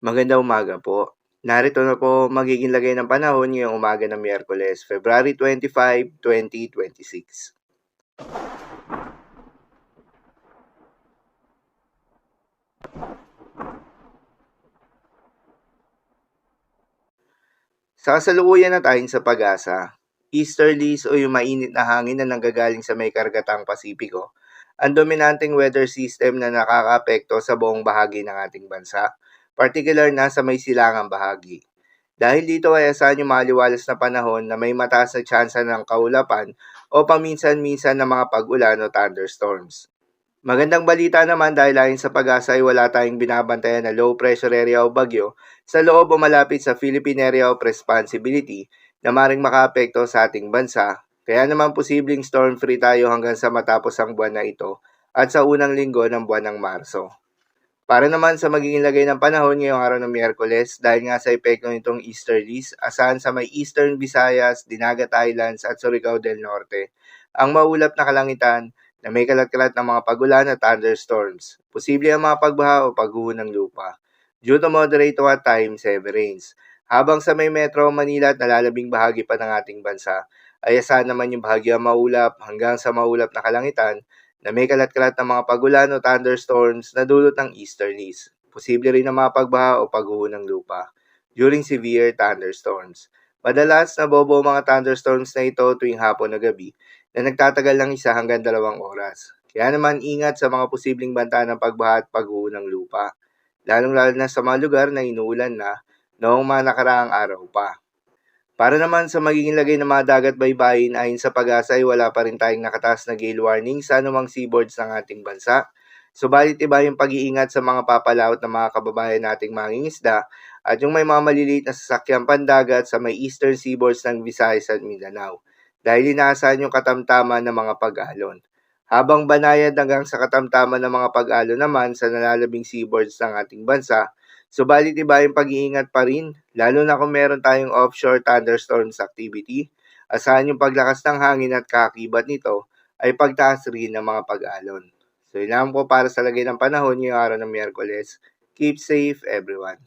Magandang umaga po. Narito na po magiging lagay ng panahon ngayong umaga ng Miyerkules, February 25, 2026. Sa kasalukuyan na tayong sa pag-asa, easterlies o yung mainit na hangin na nanggagaling sa may kargatang Pasipiko, ang dominanteng weather system na nakakaapekto sa buong bahagi ng ating bansa, particular na sa may silangang bahagi. Dahil dito ay asahan yung maliwalas na panahon na may mataas na tsansa ng kaulapan o paminsan-minsan ng mga pag-ulan o thunderstorms. Magandang balita naman dahil ayon sa pag-asa ay wala tayong binabantayan na low pressure area o bagyo sa loob o malapit sa Philippine Area of Responsibility na maring makaapekto sa ating bansa. Kaya naman posibleng storm free tayo hanggang sa matapos ang buwan na ito at sa unang linggo ng buwan ng Marso. Para naman sa magiging lagay ng panahon ngayong araw ng Miyerkules, dahil nga sa epekto nitong easterlies, asahan sa may Eastern Visayas, Dinagat Islands at Surigao del Norte, ang maulap na kalangitan na may kalat-kalat ng mga pagulan at thunderstorms. Posible ang mga pagbaha o pagguho ng lupa. Due to moderate to at times heavy rains. Habang sa may Metro Manila at nalalabing bahagi pa ng ating bansa, ay asahan naman yung bahagyang maulap hanggang sa maulap na kalangitan na may kalat-kalat ng mga pagulan o thunderstorms na dulot ng easterlies. Posible rin ang mga pagbaha o pagguho ng lupa during severe thunderstorms. Madalas nabobo mga thunderstorms na ito tuwing hapon o gabi na nagtatagal ng 1 hanggang 2 oras. Kaya naman ingat sa mga posibleng banta ng pagbaha at pagguho ng lupa, lalong-lalo na sa mga lugar na inuulan na noong mga nakaraang araw pa. Para naman sa magiging lagay ng mga dagat baybayin ayon sa pag-asa ay wala pa rin tayong nakataas na gale warning sa anumang seaboards ng ating bansa. Subalit iba yung pag-iingat sa mga papalaot ng mga kababayan nating mangingisda at yung may mga maliliit na sasakyang pandagat sa may eastern seaboards ng Visayas at Mindanao dahil inaasahan yung katamtaman ng mga pag-alon. Habang banayad hanggang sa katamtaman ng mga pag-alon naman sa nalalabing seaboards ng ating bansa, subalit iba yung pag-iingat pa rin, lalo na kung meron tayong offshore thunderstorms activity. Asahan yung paglakas ng hangin at kakibat nito ay pagtaas rin ng mga pag-alon. So yun lang po para sa lagay ng panahon ngayong araw ng Miyerkules. Keep safe everyone.